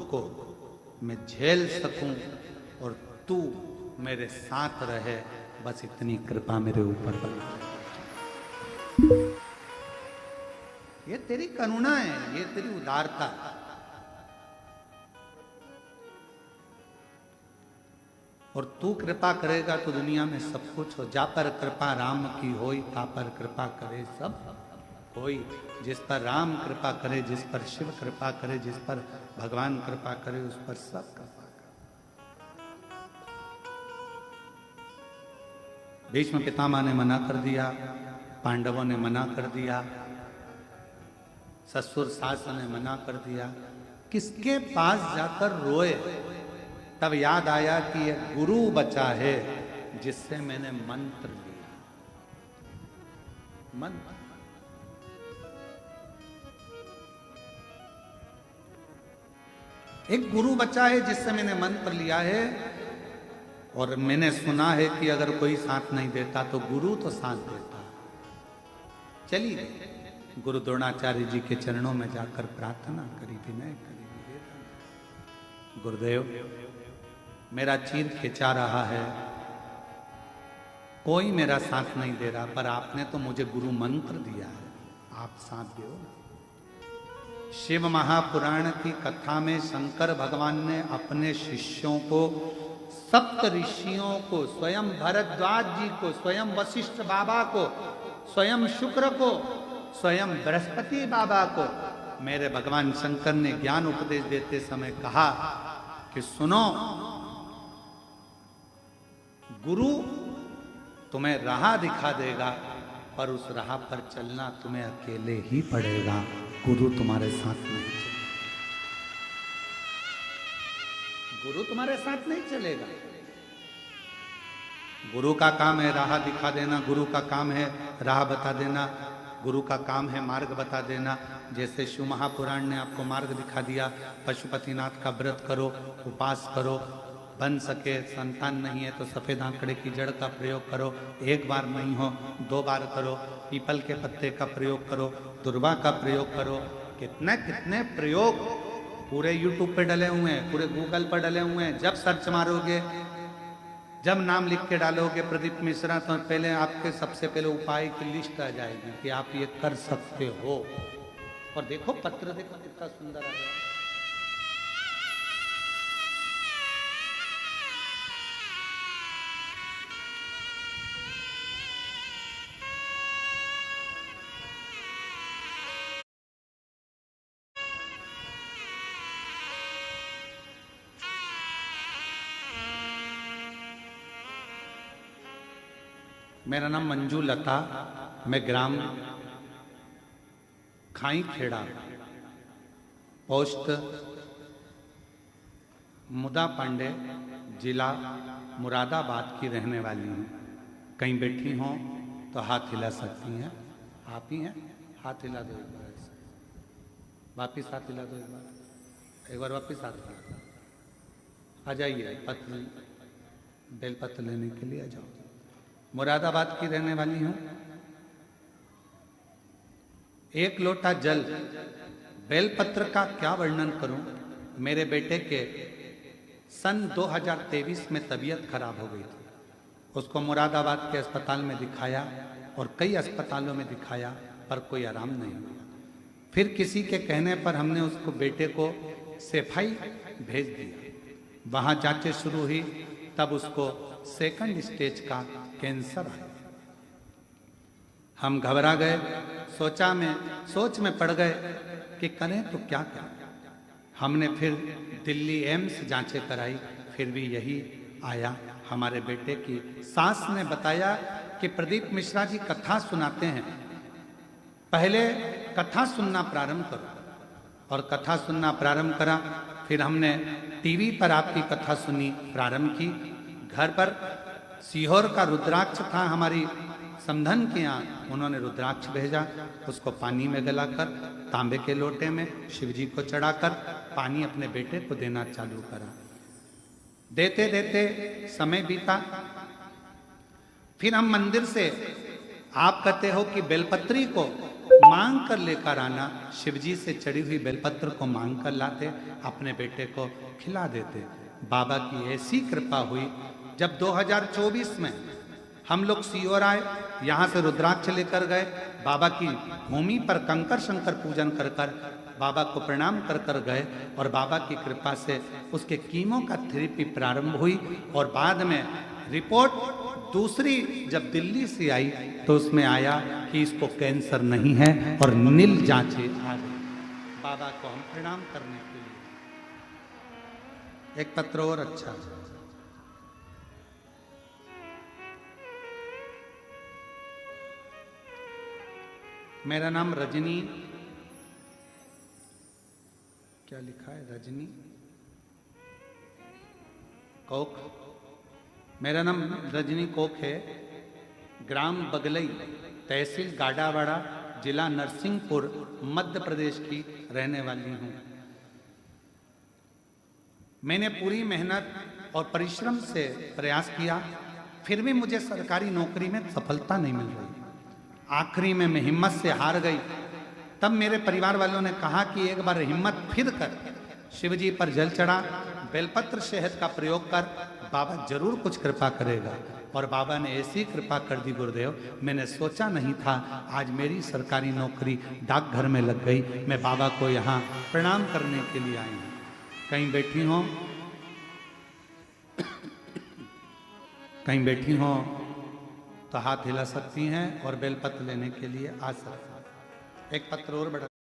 को मैं झेल सकूं और तू मेरे साथ रहे, बस इतनी कृपा मेरे ऊपर बना। ये तेरी करुणा है, ये तेरी उदारता है। और तू कृपा करेगा तो दुनिया में सब कुछ हो। जा पर कृपा राम की होई, ता पर कृपा करे सब होई। जिस पर राम कृपा करे, जिस पर शिव कृपा करे, जिस पर भगवान कृपा करे, उस पर सब कृपा करे। भीष्म पितामह ने मना कर दिया, पांडवों ने मना कर दिया, ससुर सास ने मना कर दिया। किसके पास जाकर रोए? तब याद आया कि यह गुरु बचा है जिससे मैंने मंत्र लिया। मंत्र, एक गुरु बचा है जिससे मैंने मंत्र लिया है। और मैंने सुना है कि अगर कोई साथ नहीं देता तो गुरु तो साथ देता। चलिए गुरु द्रोणाचार्य जी के चरणों में जाकर प्रार्थना करी, विनय करी, निवेदन। गुरुदेव, मेरा चीर खिंचा रहा है, कोई मेरा साथ नहीं दे रहा, पर आपने तो मुझे गुरु मंत्र दिया है, आप साथ दो। शिव महापुराण की कथा में शंकर भगवान ने अपने शिष्यों को, सप्त ऋषियों को, स्वयं भरद्वाज जी को, स्वयं वशिष्ठ बाबा को, स्वयं शुक्र को, स्वयं बृहस्पति बाबा को, मेरे भगवान शंकर ने ज्ञान उपदेश देते समय कहा कि सुनो, गुरु तुम्हें राह दिखा देगा, पर उस राह पर चलना तुम्हें अकेले ही पड़ेगा। गुरु तुम्हारे साथ नहीं चलेगा। गुरु तुम्हारे साथ नहीं चलेगा। गुरु का काम है राह दिखा देना, गुरु का काम है राह बता देना, गुरु का काम है मार्ग बता देना। जैसे शिव महापुराण ने आपको मार्ग दिखा दिया, पशुपतिनाथ का व्रत करो, उपास करो, बन सके, संतान नहीं है तो सफेद आंकड़े की जड़ का प्रयोग करो, एक बार नहीं हो 2 बार करो, पीपल के पत्ते का प्रयोग करो, दुर्वा का प्रयोग करो। कितने कितने प्रयोग पूरे यूट्यूब पे डले हुए हैं, पूरे गूगल पर डले हुए हैं। जब सर्च मारोगे, जब नाम लिख के डालोगे प्रदीप मिश्रा, तो पहले आपके सबसे पहले उपाय की लिस्ट आ जाएगी कि आप ये कर सकते हो। और देखो पत्र, देखो कितना सुंदर है। मेरा नाम मंजू लता, मैं ग्राम खाई खेड़ा, पोस्ट मुदा पांडे, जिला मुरादाबाद की रहने वाली हूँ। कहीं बैठी हों तो हाथ हिला सकती हैं। आप ही हैं? हाथ हिला दो एक बार, ऐसे वापिस हाथ हिला दो एक बार वापिस हाथ हिला। आ जाइए, पत्र बेलपत्र लेने के लिए आ जाओ। मुरादाबाद की रहने वाली हूं। एक लोटा जल, बेलपत्र का क्या वर्णन करूं। मेरे बेटे के सन 2023 में तबीयत खराब हो गई थी। उसको मुरादाबाद के अस्पताल में दिखाया और कई अस्पतालों में दिखाया, पर कोई आराम नहीं हुआ। फिर किसी के कहने पर हमने उसको बेटे को सेफाई भेज दिया। वहां जांचें शुरू हुई, तब उसको 2nd स्टेज का कैंसर आया। हम घबरा गए, सोच में पड़ गए कि करें तो क्या करें। हमने फिर दिल्ली एम्स जांचें कराई, फिर भी यही आया। हमारे बेटे की सास ने बताया कि प्रदीप मिश्रा जी कथा सुनाते हैं, पहले कथा सुनना प्रारंभ करो। और कथा सुनना प्रारंभ करा। फिर हमने टीवी पर आपकी कथा सुनी प्रारंभ की। घर पर सीहोर का रुद्राक्ष था हमारी समधन के यहाँ, उन्होंने रुद्राक्ष भेजा। उसको पानी में गलाकर तांबे के लोटे में शिवजी को चढ़ाकर पानी अपने बेटे को देना चालू करा। देते देते समय बीता। फिर हम मंदिर से, आप कहते हो कि बेलपत्री को मांग कर लेकर आना। शिवजी से चढ़ी हुई बेलपत्र को मांग कर लाते, अपने बेटे को खिला देते। बाबा की ऐसी कृपा हुई, जब 2024 में हम लोग सीहोर आए, यहाँ से रुद्राक्ष लेकर गए, बाबा की भूमि पर कंकर शंकर पूजन कर कर बाबा को प्रणाम कर कर गए, और बाबा की कृपा से उसके कीमो का थेरेपी प्रारंभ हुई। और बाद में रिपोर्ट दूसरी जब दिल्ली से आई तो उसमें आया कि इसको कैंसर नहीं है और नील जांचें आ गई। बाबा को हम प्रणाम करने के लिए। एक पत्र और अच्छा, मेरा नाम रजनी, क्या लिखा है, रजनी कोक। मेरा नाम रजनी कोक है, ग्राम बगलई, तहसील गाडावाड़ा, जिला नरसिंहपुर, मध्य प्रदेश की रहने वाली हूँ। मैंने पूरी मेहनत और परिश्रम से प्रयास किया, फिर भी मुझे सरकारी नौकरी में सफलता नहीं मिल रही। आखिरी में मैं हिम्मत से हार गई। तब मेरे परिवार वालों ने कहा कि एक बार हिम्मत फिर कर, शिवजी पर जल चढ़ा, बेलपत्र शहद का प्रयोग कर, बाबा जरूर कुछ कृपा करेगा। और बाबा ने ऐसी कृपा कर दी गुरुदेव, मैंने सोचा नहीं था आज मेरी सरकारी नौकरी डाकघर में लग गई। मैं बाबा को यहाँ प्रणाम करने के लिए आई हूँ। कहीं बैठी हो, कहीं बैठी हो तो हाथ हिला सकती हैं और बेलपत्र लेने के लिए आ सकती हैं। एक पत्र और बढ़ा।